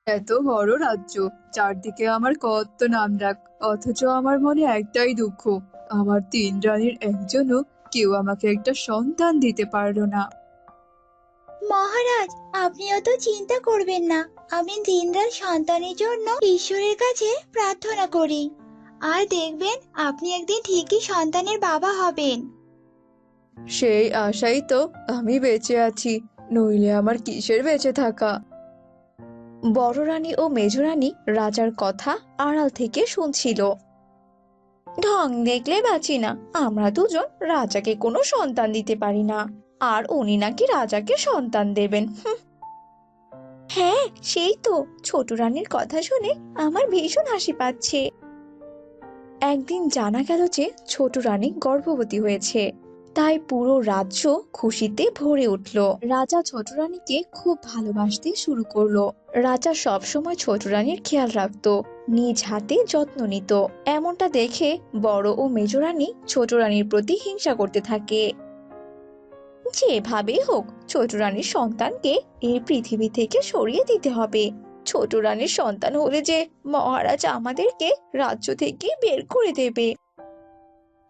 এত বড় রাজ্য, চারদিকে আমার কত নামডাক, অথচ আমার মনে একটাই দুঃখ। আমার তিন রানীর একজনও কেউ আমাকে একটা সন্তান দিতে পারলো না। মহারাজ, আপনি অত চিন্তা করবেন না। আমি দিনরাত সন্তানের জন্য ঈশ্বরের কাছে প্রার্থনা করি। আর দেখবেন, আপনি একদিন ঠিকই সন্তানের বাবা হবেন। সেই আশাই তো আমি বেঁচে আছি, নইলে আমার কিসের বেঁচে থাকা। বড় রানী ও মেজ রানী রাজার কথা আড়াল থেকে শুনছিল। ঢং দেখলে বাঁচি না, আমরা দুজন রাজাকে কোনো সন্তান দিতে পারি না, আর উনি নাকি রাজাকে সন্তান দেবেন। হ্যাঁ, সেই তো। ছোট রানীর কথা শুনে আমার ভীষণ হাসি পাচ্ছে। একদিন জানা গেল যে ছোট রানী গর্ভবতী হয়েছে। তাই পুরো রাজ্য খুশিতে ভরে উঠল। রাজা ছোট রানীকে খুব ভালোবাসতে শুরু করলো। রাজা সব সময় ছোট রানীর খেয়াল রাখতো, নিজ হাতে যত্ন নিত। এমনটা দেখে বড় ও মেজ রানী ছোট রানীর প্রতি হিংসা করতে থাকে। যেভাবেই হোক ছোট রানীর সন্তানকে এই পৃথিবী থেকে সরিয়ে দিতে হবে। ছোট রানীর সন্তান হলে যে মহারাজ আমাদেরকে রাজ্য থেকে বের করে দেবে।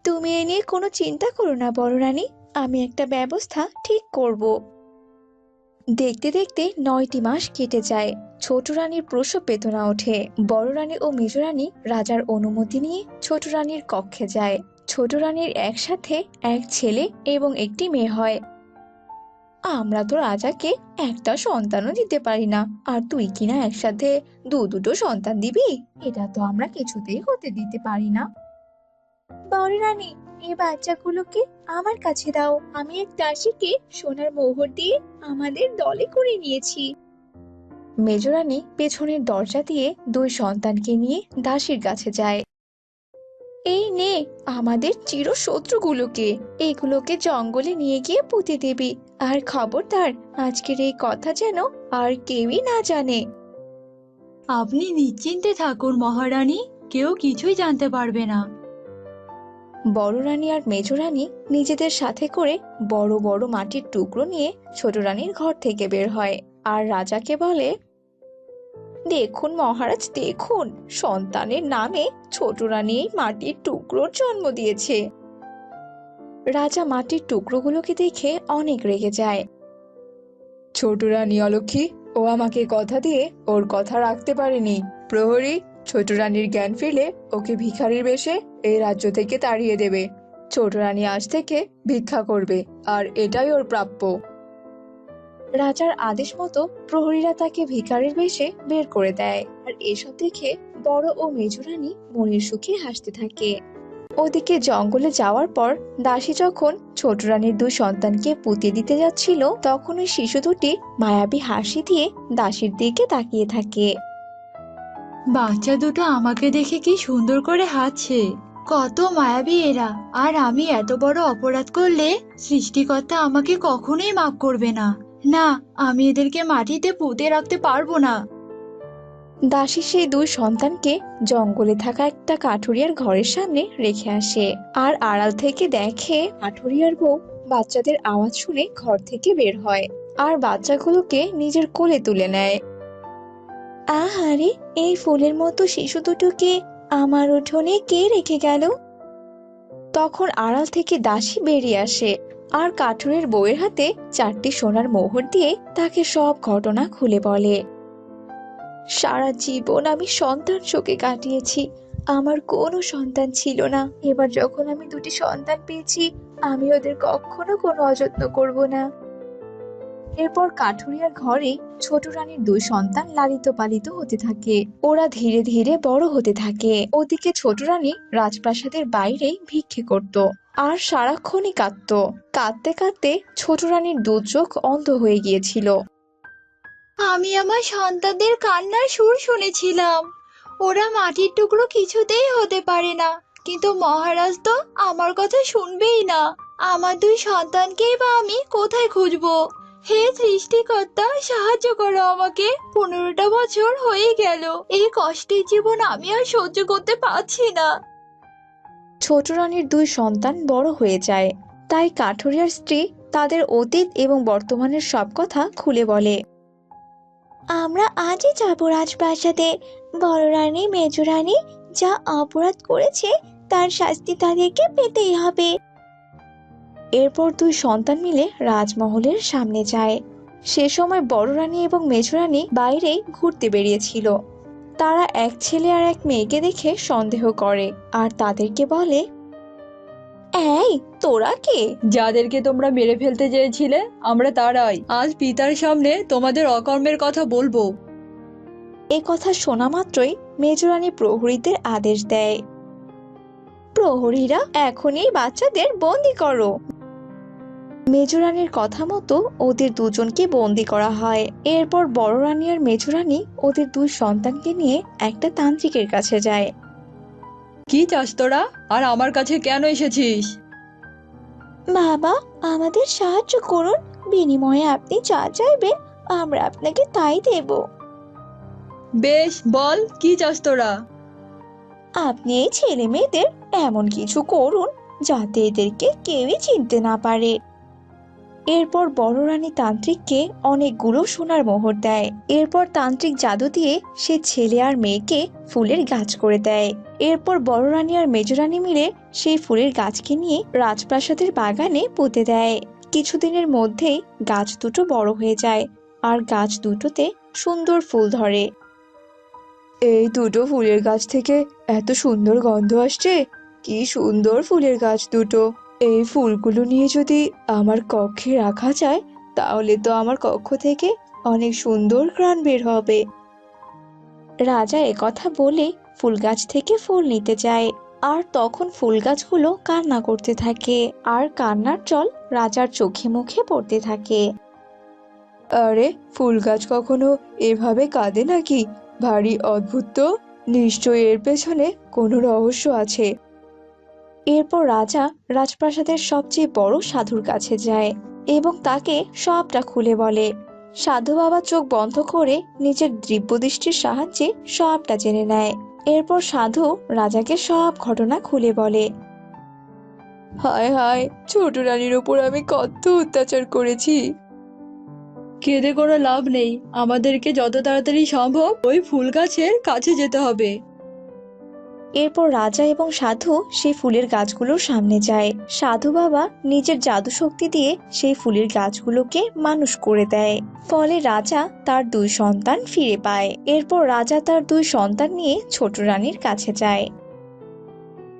তুমি এ নিয়ে কোনো চিন্তা করো না বড় রানী, আমি একটা ব্যবস্থা ঠিক করব। দেখতে দেখতে 9টি মাস কেটে যায়। ছোট রানীর প্রসব বেদনা ওঠে। বড় রানী ও মেজ রানী রাজার অনুমতি নিয়ে ছোট রানীর কক্ষে যায়। ছোট রানীর একসাথে এক ছেলে এবং একটি মেয়ে হয়। আমরা তো রাজাকে একটা সন্তানও দিতে পারি না, আর তুই কিনা একসাথে দুটো সন্তান দিবি? এটা তো আমরা কিছুতেই হতে দিতে পারি না। বড় রানী, এই বাচ্চাগুলোকে আমার কাছে দাও। আমি এক দাসীকে সোনার মোহর দিয়ে আমাদের দলে করে নিয়েছি। মেজরানী পেছনের দরজা দিয়ে দুই সন্তানকে নিয়ে দাসীর কাছে যায়। এই নে আমাদের চিরশত্রুগুলোকে, এগুলোকে জঙ্গলে নিয়ে গিয়ে পুঁতে দিবি। আর খবরদার, আজকের এই কথা যেন আর কেউই না জানে। আপনি নিশ্চিন্তে থাকুন মহারানী, কেউ কিছুই জানতে পারবে না। বড় রানী আর মেজ রানী নিজেদের সাথে করে বড় বড় মাটির টুকরো নিয়ে ছোট রানীর ঘর থেকে বের হয়। আর রাজাকে বলে, দেখুন মহারাজ, দেখুন, সন্তানের নামে ছোট রানী এই মাটির টুকরোর জন্ম দিয়েছে। রাজা মাটির টুকরোগুলোকে দেখে অনেক রেগে যায়। ছোট রানী অলক্ষী, ও আমাকে কথা দিয়ে ওর কথা রাখতে পারেনি। প্রহরী, ছোট রানীর জ্ঞান ফিরলে ওকে ভিখারির বেশে এই রাজ্য থেকে তাড়িয়ে দেবে। ছোট রানী আজ থেকে ভিক্ষা করবে, আর এটাই ওর প্রাপ্য। রাজার আদেশ মতো প্রহরীরা তাকে ভিখারির বেশে বের করে দেয়। আর এসব দেখে বড় ও মেজ রানী মনের সুখে হাসতে থাকে। ওদিকে জঙ্গলে যাওয়ার পর দাসী যখন ছোট রানীর দুই সন্তানকে পুঁতে দিতে যাচ্ছিল, তখন ওই শিশু দুটি মায়াবী হাসি দিয়ে দাসীর দিকে তাকিয়ে থাকে। বাচ্চা দুটো আমাকে দেখে কি সুন্দর করে হাসছে, কত মায়াবী এরা। আর আমি এত বড় অপরাধ করলে সৃষ্টিকর্তা আমাকে কখনোই মাফ করবে না। না, আমি এদেরকে মাটিতে পুঁতে রাখতে পারবো না। দাসী সেই দুই সন্তানকে জঙ্গলে থাকা একটা কাঠুরিয়ার ঘরের সামনে রেখে আসে। আর আড়াল থেকে দেখে কাঠুরিয়ার বউ বাচ্চাদের আওয়াজ শুনে ঘর থেকে বের হয় আর বাচ্চাগুলোকে নিজের কোলে তুলে নেয়। আহারে, এই ফুলের মতো শিশু দুটোকে আমার উঠোনে কে রেখে গেল? তখন আড়াল থেকে দাসী বেরিয়ে আসে আর কাঠুরের বউয়ের হাতে 4টি সোনার মোহর দিয়ে তাকে সব ঘটনা খুলে বলে। সারা জীবন আমি সন্তান শোকে কাটিয়েছি। আমার কোনো সন্তান ছিল না। এবার যখন আমি দুটি সন্তান পেয়েছি, আমি ওদের কখনো কোনো অযত্ন করব না। এরপর কাঠুরিয়ার ঘরে ছোট রানীর দুই সন্তান লালিত পালিত হতে থাকে। ওরা ধীরে ধীরে বড় হতে থাকে। ওদিকে ছোট রানী রাজপ্রাসাদের বাইরে ভিক্ষে করত আর সারাক্ষণই কাঁদতো। কাঁদতে কাঁদতে ছোট রানীর দু চোখ অন্ধ হয়ে গিয়েছিল। আমি আমার সন্তানদের কান্নার সুর শুনেছিলাম। ওরা মাটির টুকরো কিছুতেই হতে পারে না, কিন্তু মহারাজ তো আমার কথা শুনবেই না। আমার দুই সন্তানকেই বা আমি কোথায় খুঁজবো? হে সৃষ্টিকর্তা, সাহায্য করো আমাকে। 15টা বছর হয়ে গেল, এই কষ্টের জীবন আমি আর সহ্য করতে পারছি না। ছোট রানীর দুই সন্তান বড় হয়ে যায়। তাই কাঠুরিয়ার স্ত্রী তাদের অতীত এবং বর্তমানের সব কথা খুলে বলে। আমরা আজই যাবো রাজপ্রাসাদে। বড় রানী মেজ রানী যা অপরাধ করেছে তার শাস্তি তাদেরকে পেতেই হবে। এরপর দুই সন্তান মিলে রাজমহলের সামনে যায়। সে সময় বড় রানী এবং মেজ রানী বাইরে ঘুরতে বেরিয়েছিল। তারা এক ছেলে আর এক মেয়েকে দেখে সন্দেহ করে আর তাদেরকে বলে, এই তোরা কে? যাদেরকে তোমরা মেরে ফেলতে চেয়েছিলে আমরা তারাই। আজ পিতার সামনে তোমাদের অকর্মের কথা বলবো। এ কথা শোনা মাত্রই মেজরানী প্রহরীদের আদেশ দেয়, প্রহরীরা এখনই বাচ্চাদের বন্দি করো। মেজরানীর কথা মতো ওদের দুজনকে বন্দি করা হয়। এরপর বড় রানী আর মেজরানী ওদের দুই সন্তানকে নিয়ে একটা তান্ত্রিকের কাছে যায়। কি চাস তোরা, আর আমার কাছে কেন এসেছিস? বাবা, আমাদের সাহায্য করুন, বিনিময়ে আপনি যা চাইবেন আমরা আপনাকে তাই দেব। বেশ, বল কি চাস তোরা? আপনি এই ছেলে মেয়েদের এমন কিছু করুন যাতে এদেরকে কেউই চিনতে না পারে। এরপর বড় রানী তান্ত্রিককে অনেকগুলো সোনার মোহর দেয়। এরপর তান্ত্রিক জাদু দিয়ে সে ছেলে আর মেয়েকে ফুলের গাছ করে দেয়। এরপর বড় রানী আর মেজ রানী মিলে সেই ফুলের গাছকে নিয়ে রাজপ্রাসাদের বাগানে পুঁতে দেয়। কিছুদিনের মধ্যেই গাছ দুটো বড় হয়ে যায় আর গাছ দুটোতে সুন্দর ফুল ধরে। এই দুটো ফুলের গাছ থেকে এত সুন্দর গন্ধ আসছে। কি সুন্দর ফুলের গাছ দুটো। এই ফুলগুলো নিয়ে যদি আমার কক্ষে রাখা যায় তাহলে তো আমার কক্ষ থেকে অনেক সুন্দর ঘ্রাণ বের হবে। রাজা একথা বলে ফুল গাছ থেকে ফুল নিতে যায়। আর তখন ফুল গাছগুলো কান্না করতে থাকে আর কান্নার জল রাজার চোখে মুখে পড়তে থাকে। আরে, ফুল গাছ কখনো এভাবে কাঁদে নাকি? ভারী অদ্ভুত তো। নিশ্চয়ই এর পেছনে কোনো রহস্য আছে। এরপর রাজা রাজপ্রাসাদের সবচেয়ে বড় সাধুর কাছে যায় এবং তাকে সবটা খুলে বলে। সাধু বাবা চোখ বন্ধ করে নিজের দিব্যদৃষ্টির সাহায্যে সবটা জেনে নেয়। এরপর সাধু রাজাকে সব ঘটনা খুলে বলে। হায় হায়, ছোট রানীর ওপর আমি কত অত্যাচার করেছি। কেঁদে কোনো লাভ নেই, আমাদেরকে যত তাড়াতাড়ি সম্ভব ওই ফুল গাছের কাছে যেতে হবে। এরপর রাজা এবং সাধু সেই ফুলের গাছগুলোর সামনে যায়। সাধু বাবা নিজের জাদু শক্তি দিয়ে সেই ফুলের গাছগুলোকে মানুষ করে দেয়। ফলে রাজা তার দুই সন্তান ফিরে পায়। এরপর রাজা তার দুই সন্তান নিয়ে ছোট রানীর কাছে যায়।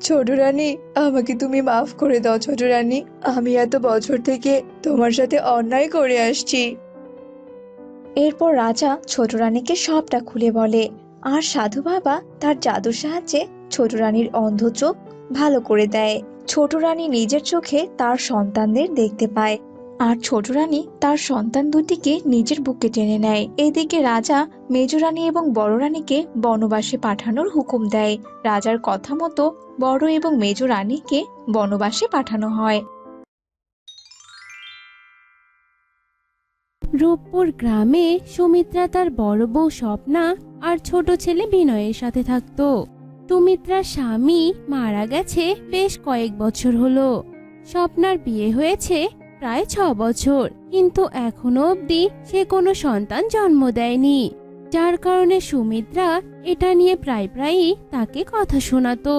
ছোট রানী, আমাকে তুমি মাফ করে দাও ছোট রানী। আমি এত বছর থেকে তোমার সাথে অন্যায় করে আসছি। এরপর রাজা ছোট রানীকে সবটা খুলে বলে আর সাধু বাবা তার জাদুর সাহায্যে ছোট রানীর অন্ধ চোখ ভালো করে দেয়। ছোট রানী নিজের চোখে তার সন্তানদের দেখতে পায় আর ছোট রানী তার সন্তান দুটিকে নিজের বুকে টেনে নেয়। এদিকে রাজা মেজ রানী এবং বড় রানীকে বনবাসে পাঠানোর হুকুম দেয়। রাজার কথা মতো বড় এবং মেজ রানীকে বনবাসে পাঠানো হয়। রূপপুর গ্রামে সুমিত্রা তার বড় বউ স্বপ্না আর ছোট ছেলে বিনয়ের সাথে থাকতো। সুমিত্রার স্বামী মারা গেছে বেশ কয়েক বছর হলো। স্বপ্নার বিয়ে হয়েছে প্রায় 6 বছর, কিন্তু এখনো অবধি সে কোনো সন্তান জন্ম দেয়নি। যার কারণে সুমিত্রা এটা নিয়ে প্রায়ই তাকে কথা শোনাতো।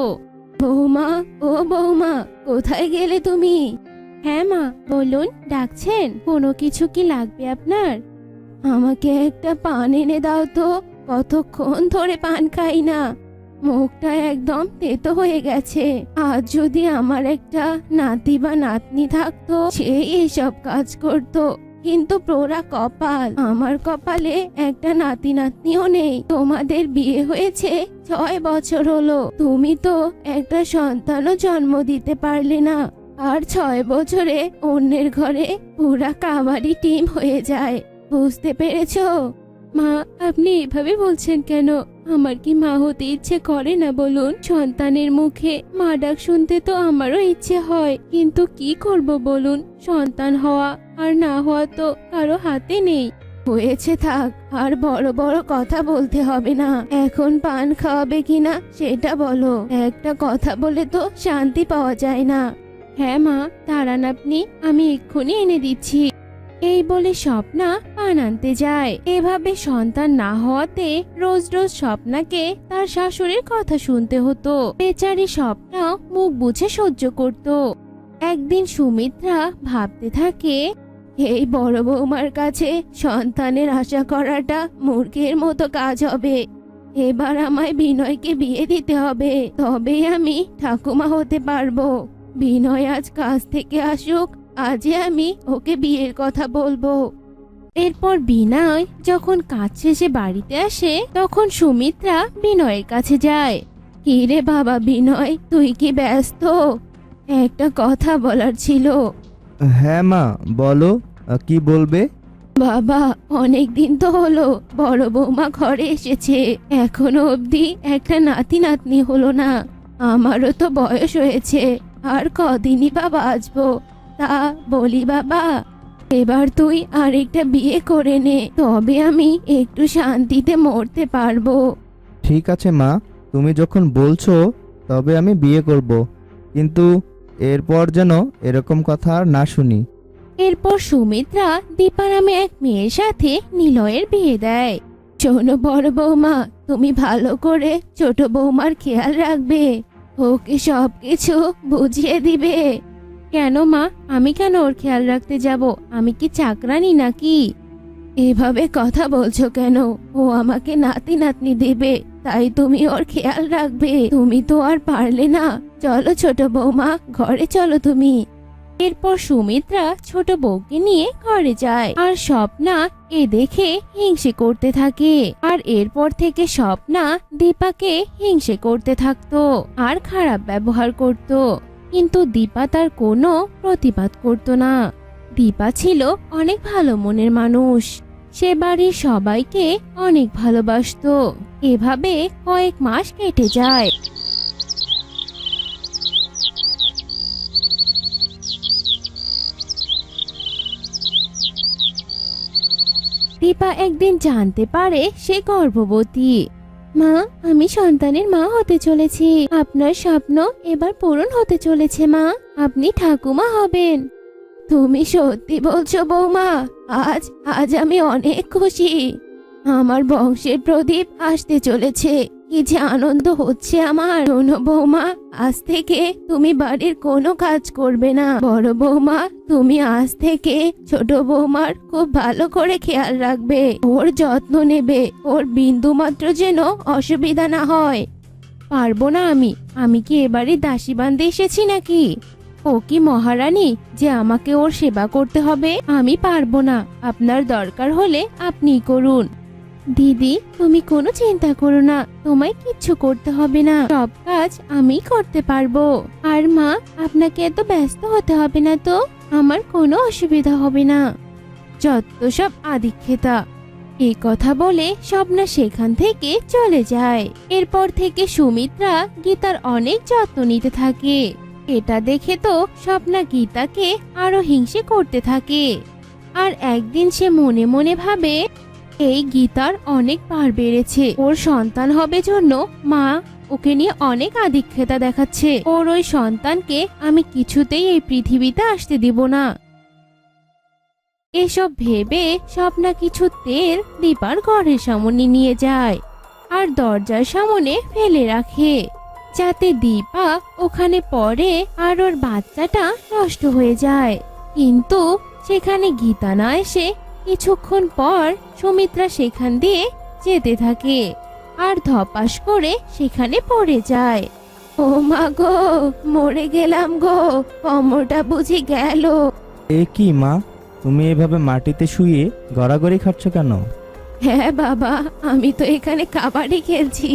বৌমা, ও বৌমা, কোথায় গেলে তুমি? হ্যাঁ মা, বলুন, ডাকছেন? কোনো কিছু কি লাগবে আপনার? আমাকে একটা পান এনে দাও তো, কতক্ষণ ধরে পান খাই না, মুখটা একদম তেতো হয়ে গেছে। আজ যদি আমার একটা নাতি বা নাতনি থাকতো, সে এসব কাজ করতো, কিন্তু পোড়া কপাল, আমার কপালে একটা নাতি নাতনিও নেই। তোমাদের বিয়ে হয়েছে 6 বছর হলো, তুমি তো একটা সন্তানও জন্ম দিতে পারলে না, আর 6 বছরে অন্যের ঘরে পুরা কাবাডি টিম হয়ে যায়। বুঝতে পেরেছো? মা, আপনি এভাবে বলছেন কেন? আমার কি মা হতে ইচ্ছে করে না বলুন? সন্তানের মুখে মা ডাক শুনতে তো আমারও ইচ্ছে হয়, কিন্তু কি করব বলুন? সন্তান হওয়া আর না হওয়া তো কারো হাতে নেই। হয়েছে, থাক, আর বড় বড় কথা বলতে হবে না। এখন পান খাওয়াবে কিনা সেটা বলো। একটা কথা বলে তো শান্তি পাওয়া যায় না। হ্যাঁ মা, দাঁড়ান আপনি, আমি এক্ষুনি এনে দিচ্ছি। এই বলে স্বপ্না পান আনতে যায়। এভাবে সন্তান না হওয়াতে রোজ রোজ স্বপ্নাকে তার শাশুড়ির কথা শুনতে হতো। বেচারি স্বপ্না মুখ বুজে সহ্য করত। একদিন সুমিত্রা ভাবতে থাকে, এই বড় বৌমার কাছে সন্তানের আশা করাটা মূর্খের মতো কাজ হবে। এবার আমায় বিনয়কে বিয়ে দিতে হবে, তবেই আমি ঠাকুমা হতে পারবো। বিনয় আজ কাজ থেকে আসুক, আজই আমি ওকে বিয়ের কথা বলবো। এরপর বিনয় যখন কাজ শেষে বাড়িতে আসে তখন সুমিত্রা বিনয়ের কাছে যায়। কি রে বাবা বিনয়, তুই কি ব্যস্ত? একটা কথা বলার ছিল। হ্যাঁ মা, বলো, কি বলবে? বাবা, অনেক দিন তো হলো বড় বৌমা ঘরে এসেছে, এখনো অবধি একটা নাতি নাতনি হলো না। আমারও তো বয়স হয়েছে, আর কদিনই বা বাঁচবো। তা বলি বাবা, এবার তুই আরেকটা বিয়ে করে নে, তবে আমি একটু শান্তিতে মরতে পারবো। ঠিক আছে মা, তুমি যখন বলছো তবে আমি বিয়ে করব, কিন্তু এরপর যেন এরকম কথা আর না শুনি। এরপর সুমিত্রা দীপা নামে এক মেয়ের সাথে নিলয়ের বিয়ে দেয়। শোনো বড় বৌমা, তুমি ভালো করে ছোট বৌমার খেয়াল রাখবে, ওকে সবকিছু বুঝিয়ে দিবে। কেন মা, আমি কেন ওর খেয়াল রাখতে যাব? আমি কি চাকরানি নাকি? এভাবে কথা বলছো কেন? ও আমাকে নাতি নাতনি দেবে, তাই তুমি ওর খেয়াল রাখবে। তুমি তো আর পারলে না। চলো ছোট বৌমা, ঘরে চলো তুমি। এরপর সুমিত্রা ছোট বউকে নিয়ে ঘরে যায়, আর স্বপ্না এ দেখে হিংসে করতে থাকে। আর এরপর থেকে স্বপ্না দীপাকে হিংসে করতে থাকতো আর খারাপ ব্যবহার করত, কিন্তু দীপা তার কোনো প্রতিবাদ করত না। দীপা ছিল অনেক ভালো মনের মানুষ, সে বাড়ির সবাইকে অনেক ভালোবাসতো। এভাবে কয়েক মাস কেটে যায়। দীপা একদিন জানতে পারে সে গর্ভবতী। মা, আমি সন্তানের মা হতে চলেছি। আপনার স্বপ্ন এবার পূরণ হতে চলেছে মা, আপনি ঠাকুমা হবেন। তুমি সত্যি বলছো বৌমা? আজ আজ আমি অনেক খুশি। আমার বংশের প্রদীপ আসতে চলেছে, কি যে আনন্দ হচ্ছে আমার। শোনো বৌমা, আজ থেকে তুমি বাড়ির কোনো কাজ করবে না। বড় বৌমা, তুমি আজ থেকে ছোট বৌমার খুব ভালো করে খেয়াল রাখবে, ওর যত্ন নেবে, ওর বিন্দু মাত্র যেন অসুবিধা না হয়। পারবো না আমি কি এবারে দাসী বান্ধে এসেছি নাকি? ও কি মহারানী যে আমাকে ওর সেবা করতে হবে? আমি পারবো না। আপনার দরকার হলে আপনিই করুন। দিদি, তুমি কোনো চিন্তা করো না, তোমায় কিচ্ছু করতে হবে না, সব কাজ আমি করতে পারবো। আর মা, আপনাকে এত ব্যস্ত হতে হবে না তো, আমার কোনো অসুবিধা হবে না। যত সব আদিক্ষেতা। এই কথা বলে স্বপ্না সেখান থেকে চলে যায়। এরপর থেকে সুমিত্রা গীতার অনেক যত্ন নিতে থাকে। এটা দেখে তো স্বপ্না গীতাকে আরো হিংসে করতে থাকে। আর একদিন সে মনে মনে ভাবে, এই গীতার অনেক পার বেড়েছে, ওর সন্তান হবে জন্য মা ওকে নিয়ে অনেক আদিক্ষেতা দেখাচ্ছে। ওর ওই সন্তানকে আমি কিছুতেই এই পৃথিবীতে আসতে দিব না। এসব ভেবে স্বপ্না কিছু তেল দীপার ঘরের সামনে নিয়ে যায় আর দরজার সামনে ফেলে রাখে, যাতে দীপা ওখানে পড়ে আর ওর বাচ্চাটা নষ্ট হয়ে যায়। কিন্তু সেখানে গীতা না এসে কিছুক্ষণ পর সুমিত্রা সেখান দিয়ে যেতে থাকে আর ধপাস করে সেখানে পড়ে যায়। ও মা গো, মরে গেলাম গো, কোমরটা বুঝি গেল। এ কি মা, তুমি এভাবে মাটিতে শুয়ে গড়াগড়ি খাচ্ছ কেন? হ্যাঁ বাবা, আমি তো এখানে কাবাডি খেলছি।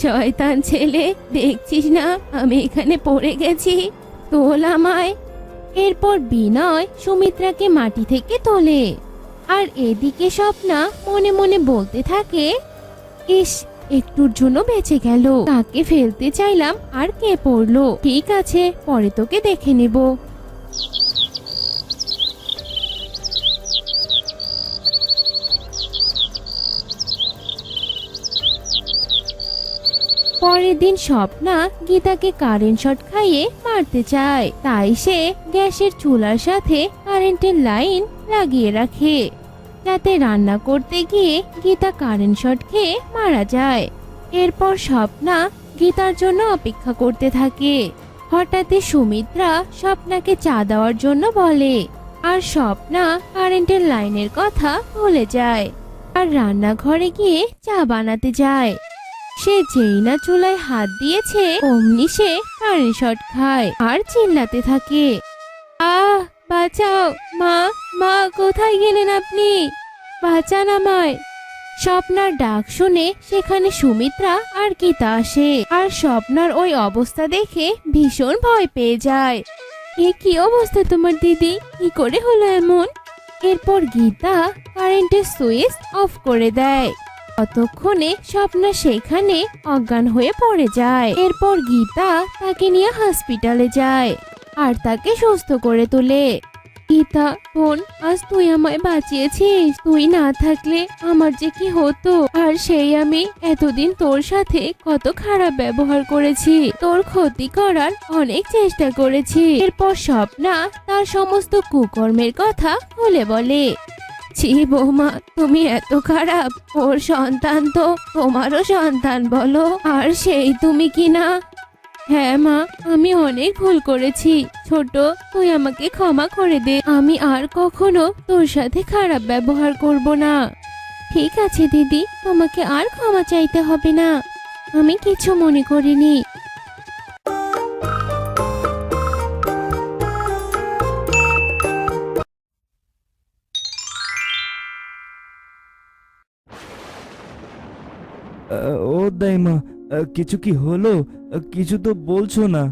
শয়তান ছেলে, দেখছিস না আমি এখানে পড়ে গেছি, তোল আমায়। এরপর বিনয় সুমিত্রাকে মাটি থেকে তোলে, আর এদিকে স্বপ্না মনে মনে বলতে থাকে, ইস, একটুর জন্য বেঁচে গেল। তাকে ফেলতে চাইলাম আর কে পড়লো। ঠিক আছে, পরে তোকে দেখে নেব। পরের দিন স্বপ্না গীতাকে কারেন্ট শট খাইয়ে মারতে চায়, তাই সে গ্যাসের চুলার সাথে কারেন্টের লাইন লাগিয়ে রাখে, রাতে রান্না করতে গিয়ে গীতা কারেন্ট শট খেয়ে মারা যায়। এরপর স্বপ্না গীতার জন্য অপেক্ষা করতে থাকে। হঠাৎই সুমিত্রা স্বপ্নাকে চা দেওয়ার জন্য বলে, আর স্বপ্না কারেন্টের লাইনের কথা ভুলে যায় আর রান্নাঘরে গিয়ে চা বানাতে যায়। সে যেই না চুলায় হাত দিয়েছে অমনি সে কারেন্ট শট খায় আর চিল্লাতে থাকে, আহ বাঁচাও, মা মা কোথায় গেলেন আপনি, বাঁচান আমায়। স্বপ্নার ডাক শুনে সেখানে সুমিত্রা আর গীতা আসে আর স্বপ্নার ওই অবস্থা দেখে ভীষণ ভয় পেয়ে যায়। এ কি অবস্থা তোমার দিদি, কি করে হলো এমন? এরপর গীতা কারেন্টের সুইচ অফ করে দেয়। ততক্ষণে স্বপ্না সেখানে অজ্ঞান হয়ে পড়ে যায়। এরপর গীতা তাকে নিয়ে হসপিটালে যায় আর তাকে সুস্থ করে তোলে। গীতা বোন, আজ তুই আমায় বাঁচিয়েছিস, তুই না থাকলে আমার যে কি হতো। আর সেই আমি এতদিন তোর সাথে কত খারাপ ব্যবহার করেছি, তোর ক্ষতি করার অনেক চেষ্টা করেছি। এরপর স্বপ্না তার সমস্ত কুকর্মের কথা খুলে বলে। ছি বৌমা, তুমি এত খারাপ, ওর সন্তান তো তোমারও সন্তান বলো, আর সেই তুমি কিনা। হ্যাঁ মা, আমি অনেক ভুল করেছি। ছোট, তুই আমাকে ক্ষমা করে দে, আমি আর কখনো তোর সাথে খারাপ ব্যবহার করব না। ঠিক আছে দিদি, তোমাকে আর ক্ষমা চাইতে হবে না, আমি কিছু মনে করিনি। ও দাইমা, কিছু কি হলো? কিছু তো বলছো না।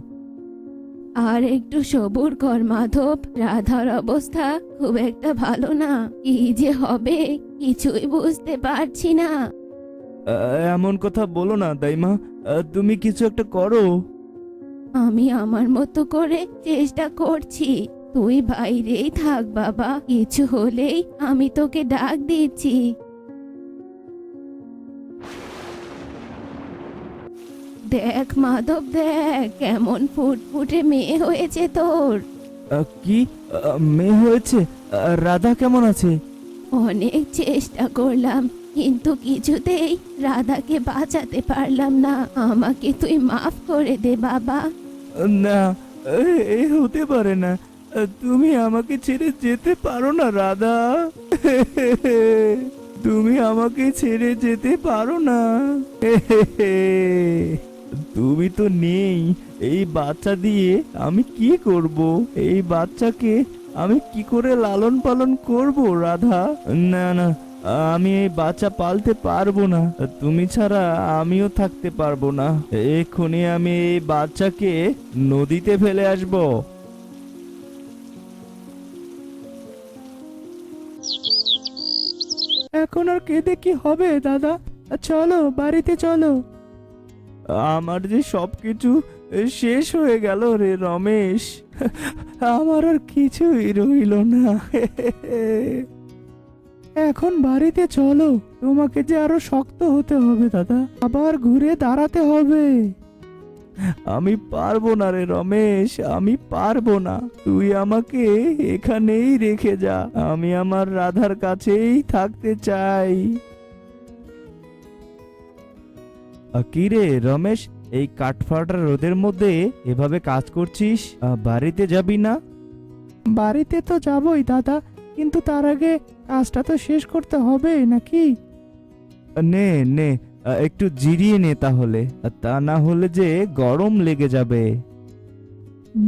আর একটু সবুর কর মাধব, রাধার অবস্থা খুব একটা ভালো না, কি যে হবে কিছুই বুঝতে পারছি না। এমন কথা বলো না দাইমা, তুমি কিছু একটা করো। আমি আমার মতো করে চেষ্টা করছি, তুই বাইরেই থাক বাবা, কিছু হলেই আমি তোকে ডাক দিচ্ছি। দেখ মাধব, দেখ কেমন ফুটফুটে মেয়ে হয়েছে তোর। কি মেয়ে হয়েছে? রাধা কেমন আছে? অনেক চেষ্টা করলাম কিন্তু কিছুতেই রাধাকে বাঁচাতে পারলাম না, আমাকে তুই মাফ করে দে বাবা। না, এ হতে পারে না। তুমি আমাকে ছেড়ে যেতে পারো না রাধা। তুমি আমাকে ছেড়ে যেতে পারো না। তুমি তো নেই, এই বাচ্চা দিয়ে আমি কি করব? এই বাচ্চাকে আমি কি করে লালন পালন করব রাধা? না না, আমি এই বাচ্চা পালতে পারবো না, তুমি ছাড়া আমিও থাকতে পারবো না। এক্ষুনি আমি এই বাচ্চাকে নদীতে ফেলে আসবো। এখন আর কেঁদে কি হবে দাদা, চলো বাড়িতে চলো। আমার যে সবকিছু শেষ হয়ে গেল রে রমেশ, আমার আর কিছুই রইল না। এখন বাড়িতে চলো, তোমাকে যে আরো শক্ত হতে হবে দাদা, আবার ঘুরে দাঁড়াতে হবে। আমি পারবো না রে রমেশ, আমি পারবো না, তুই আমাকে এখানেই রেখে যা, আমি আমার রাধার কাছেই থাকতে চাই। কি রে রমেশ, এই কাঠফাটা রোদের মধ্যে এভাবে কাজ করছিস, বাড়িতে যাবি না? বাড়িতে তো যাবই দাদা, কিন্তু তার আগে কাজটা তো শেষ করতে হবে নাকি? নে নে, একটু জিরিয়ে নে তাহলে, তা না হলে যে গরম লেগে যাবে।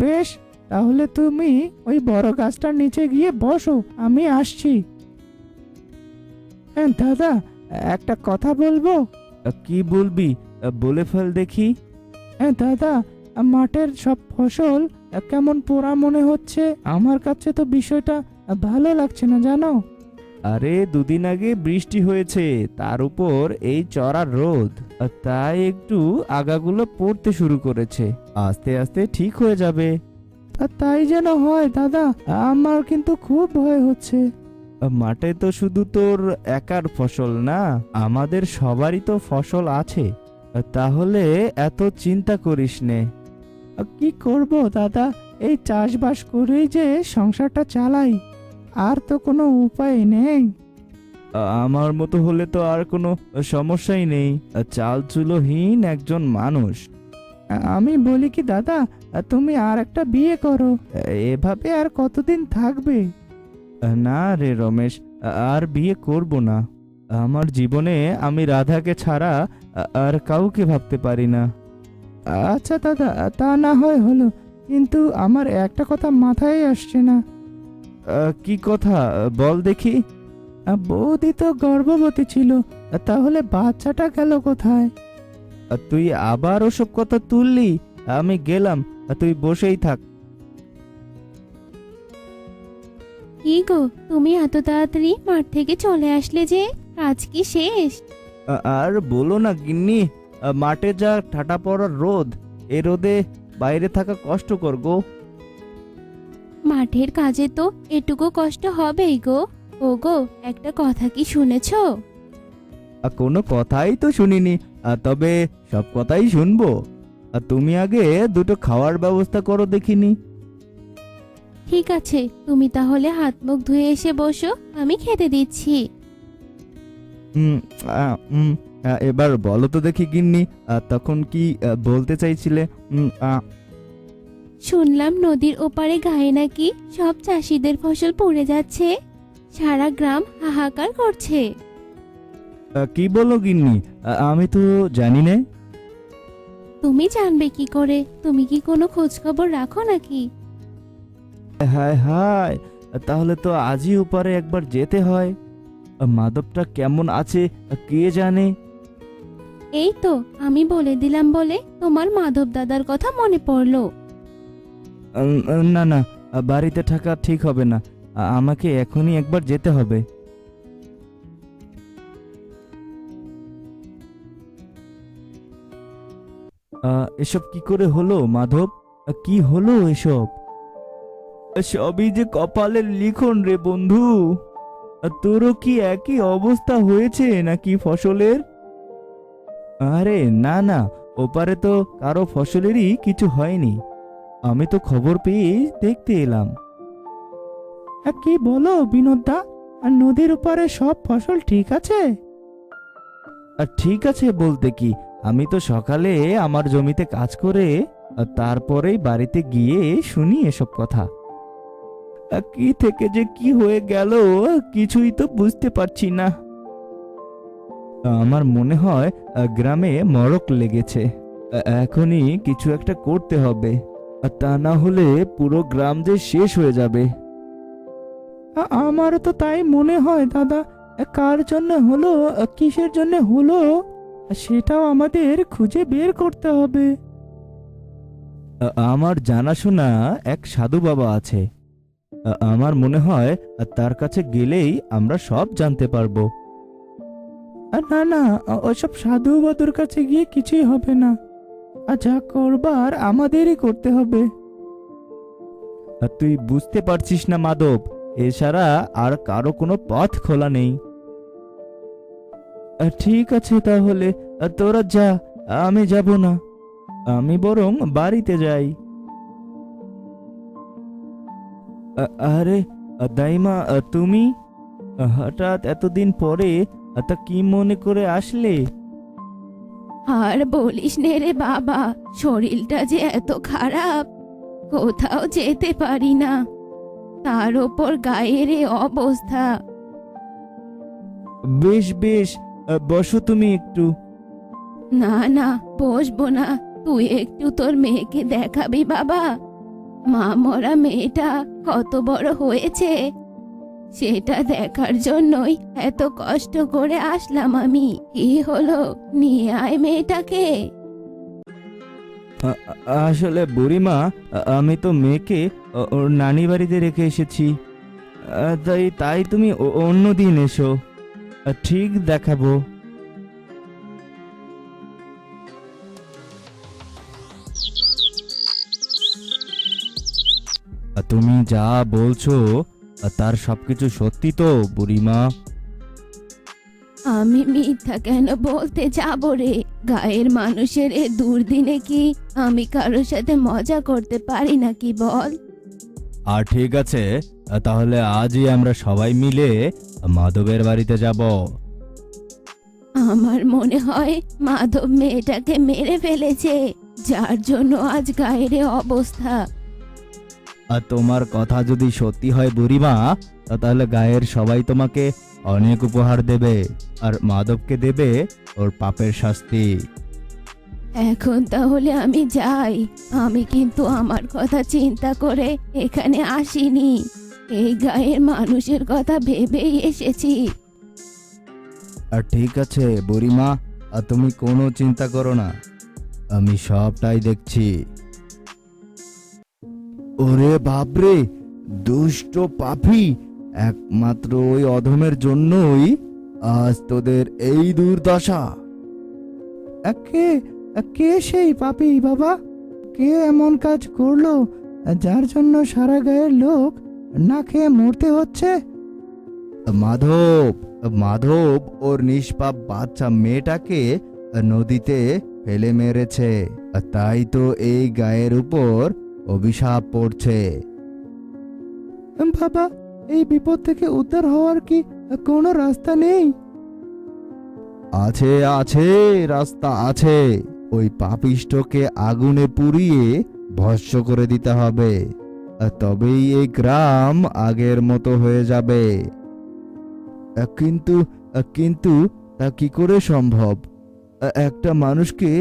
বেশ, তাহলে তুমি ওই বড় গাছটার নিচে গিয়ে বসো, আমি আসছি। দাদা, একটা কথা বলবো। কি বলবি, বলে ফেল দেখি। দাদা, মাঠের সব ফসল কেমন পোড়া মনে হচ্ছে, আমার কাছে তো বিষয়টা ভালো লাগছে না জানো। আরে দুদিন আগে বৃষ্টি হয়েছে, তার উপর এই চড়া রোদ, তাই একটু আগাগুলো পড়তে শুরু করেছে, আস্তে আস্তে ঠিক হয়ে যাবে। তাই যেন হয় দাদা, আমার কিন্তু খুব ভয় হচ্ছে। মাঠে তো শুধু তোর একার ফসল না, আমাদের সবারই তো ফসল আছে, তাহলে এত চিন্তা করিস নে। কি করব দাদা, এই চাষবাস করেই যে সংসারটা চালাই, আর তো কোনো উপায় নেই। আমার মতো হলে তো আর কোনো সমস্যাই নেই, চাল চুলোহীন একজন মানুষ। আমি বলি কি দাদা, তুমি আর একটা বিয়ে করো, এভাবে আর কতদিন থাকবে? না রে রমেশ, আর বিয়ে করব না। আমার জীবনে আমি রাধাকে ছাড়া আর কাউকে ভাবতে পারি না। আচ্ছা দাদা, তা না হয় হলো, কিন্তু আমার একটা কথা মাথায় আসছে না। কি কথা বল দেখি। বৌদি তো গর্ভবতী ছিল, তাহলে বাচ্চাটা গেল কোথায়? তুই আবার ওসব কথা তুললি? আমি গেলাম, তুই বসেই থাক। কি গো, তুমি এত তাড়াতাড়ি মাঠ থেকে চলে আসলে যে? কাজ কি শেষ? আর বলো না গিন্নি, মাঠে যা ঠাটা পড়ার রোদ, এ রোদে বাইরে থাকা কষ্টকর গো। মাঠের কাজে তো এটুকু কষ্ট হবেই গো। ও গো, একটা কথা কি শুনেছো? কোনো কথাই তো শুনিনি, তবে সব কথাই শুনবো। তুমি আগে দুটো খাওয়ার ব্যবস্থা করো দেখিনি। ঠিক আছে, তুমি তাহলে হাত মুখ ধুয়ে এসে বসো, আমি খেতে দিচ্ছি। এবার বলো তো দেখি গিন্নি, তখন কি বলতে চাইছিলে? শুনলাম নদীর ওপারে গায়ে নাকি সব চাষিদের ফসল পড়ে যাচ্ছে, সারা গ্রাম হাহাকার করছে। কি বলো গিন্নি, আমি তো জানি না। তুমি জানবে কি করে? তুমি কি কোনো খোঁজ খবর রাখো নাকি? হায় হায়, তাহলে তো আজই ওপারে একবার যেতে হয়। মাধবটা কেমন আছে কে জানে। এই তো আমি বলে দিলাম বলে তোমার মাধব দাদার কথা মনে পড়লো। না না, বাড়িতে থাকা ঠিক হবে না, আমাকে এখনই একবার যেতে হবে। এসব কি করে হলো মাধব? কি হলো এসব? সবই যে কপালের লিখন রে বন্ধু। তোরও কি একই অবস্থা হয়েছে নাকি ফসলের? আরে না না, ওপারে তো কারো ফসলেরই কিছু হয়নি, আমি তো খবর পেয়ে দেখতে এলাম। কি বলো বিনোদদা, নদীর ওপারে সব ফসল ঠিক আছে? ঠিক আছে বলতে কি, আমি তো সকালে আমার জমিতে কাজ করে তারপরেই বাড়িতে গিয়ে শুনি এসব কথা। কি থেকে যে কি হয়ে গেল কিছুই তো বুঝতে পারছি না। আমার মনে হয় গ্রামে মড়ক লেগেছে, এখনই কিছু একটা করতে হবে, তা না হলে পুরো গ্রাম যে শেষ হয়ে যাবে। আমারও তো তাই মনে হয় দাদা। কার জন্য হলো, কিসের জন্য হলো, সেটাও আমাদের খুঁজে বের করতে হবে। আমার জানাশোনা এক সাধু বাবা আছে, আমার মনে হয় তার কাছে গেলেই আমরা সব জানতে পারবো। না না, ওইসব সাধু বাদুর কাছে গিয়ে কিছুই হবে না, যা করবার আমাদেরই করতে হবে। তুই বুঝতে পারছিস না মাধব, এছাড়া আর কারো কোনো পথ খোলা নেই। ঠিক আছে তাহলে, তোরা যা, আমি যাব না, আমি বরং বাড়িতে যাই। আরে দাইমা, তুমি হঠাৎ এতদিন পরে তা কি মনে করে আসলে? আর বলিস নে রে বাবা, শরীরটা যে এত খারাপ, কোথাও যেতে পারি না, তার ওপর গায়ের এ অবস্থা। বেশ বেশ, বসো তুমি একটু। না না, বসবো না, তুই একটু তোর মেয়েকে দেখাবি বাবা। মা মরা মেয়েটা কত বড় হয়েছে, সেটা দেখার জন্যই এত কষ্ট করে আসলাম আমি। কি হলো, নিয়ে আয় মেয়েটাকে। আসলে বুড়িমা, আমি তো মেয়েকে ওর নানি বাড়িতে রেখে এসেছি, তাই তুমি অন্য দিন এসো, ঠিক দেখাবো। তুমি যা বলছো তার সবকিছু সত্যি তো বুড়িমা? আমি মিথ্যা কেন বলতে যাব রে? গায়ের মানুষের এ দুর্দিনে কি আমি কারোর সাথে মজা করতে পারি নাকি বল? আর ঠিক আছে, তাহলে আজই আমরা সবাই মিলে মাধবের বাড়িতে যাব। আমার মনে হয় মাধব মেয়েটাকে মেরে ফেলেছে, যার জন্য আজ গায়ের এ অবস্থা। আর তোমার কথা যদি সত্যি হয় বুড়িমা, তাহলে গায়ের সবাই তোমাকে অনেক উপহার দেবে, আর মাধবকে দেবে ওর পাপের শাস্তি। এখন তাহলে আমি যাই। আমি কিন্তু আমার কথা চিন্তা করে এখানে আসিনি, এই গায়ের মানুষের কথা ভেবেই এসেছি। আর ঠিক আছে বুড়িমা, আর তুমি কোনো চিন্তা করো না, আমি সবটাই দেখছি। ওরে বাপরে, দুষ্ট পাপী, একমাত্র ওই অধমের জন্যই আজ তোদের এই দুর্দশা। কে কে সেই পাপী বাবা? কে এমন কাজ করলো যার জন্য সারা গায়ের লোক না খেয়ে মরতে হচ্ছে? মাধব, মাধব ওর নিষ্পাপ বাচ্চা মেয়েটাকে নদীতে ফেলে মেরেছে, তাই তো এই গায়ের উপর অভিশাপ পড়ছে। বাবা, এই বিপদ থেকে উদ্ধার হওয়ার কি কোনো রাস্তা নেই? আছে আছে, রাস্তা আছে। ওই পাপিষ্ঠকে আগুনে পুড়িয়ে ভস্ম করে দিতে হবে, তবেই এই গ্রাম আগের মতো হয়ে যাবে। কিন্তু কিন্তু তা কি করে সম্ভব? একটা মানুষকে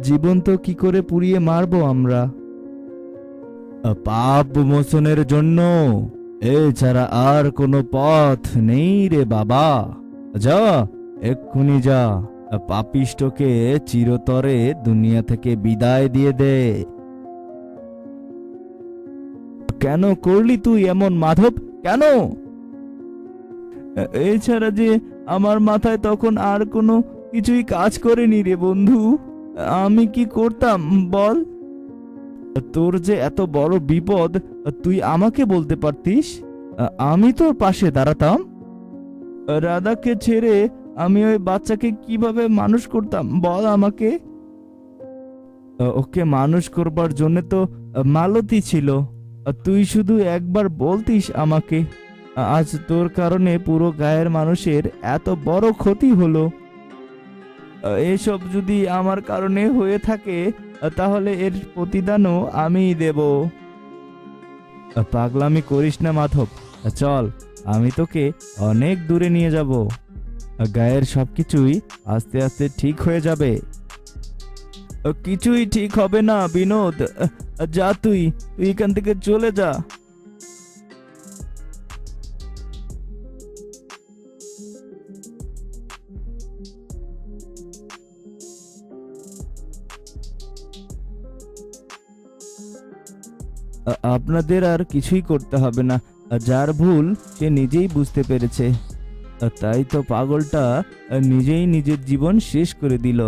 জীবন্ত কি করে পুড়িয়ে মারবো আমরা? পাপ মোচনের জন্য এছাড়া আর কোনো পথ নেই রে বাবা। যা, এক্ষুনি যা, পাপিষ্ঠকে চিরতরে দুনিয়া থেকে বিদায় দিয়ে দে। কেন করলি তুই এমন মাধব, কেন? এছাড়া যে আমার মাথায় তখন আর কোনো কিছুই কাজ করেনি রে বন্ধু। আমি কি করতাম বল? তোর যে এত বড় বিপদ, তুই আমাকে বলতে পারতিস, আমি তোর পাশে দাঁড়াতাম। রাধাকে ছেড়ে আমি ওই বাচ্চাকে কিভাবে মানুষ করতাম বল আমাকে? ওকে মানুষ করবার জন্য তো মালতী ছিল, তুই শুধু একবার বলতিস আমাকে, আজ তোর কারণে পুরো গায়ের মানুষের এত বড় ক্ষতি হলো। এসব যদি আমার কারণে হয়ে থাকে তাহলে এর প্রতিদানও আমিই দেব। পাগলামি করিস না মাধব, চল, আমি তোকে অনেক দূরে নিয়ে যাব। গায়ের সবকিছুই আস্তে আস্তে ঠিক হয়ে যাবে। কিছুই ঠিক হবে না বিনোদ, যা, তুই এখান থেকে চলে যা। আপনাদের আর কিছুই করতে হবে না, যার ভুল সে নিজেই বুঝতে পেরেছে, তাই তো পাগলটা নিজেই নিজের জীবন শেষ করে দিল।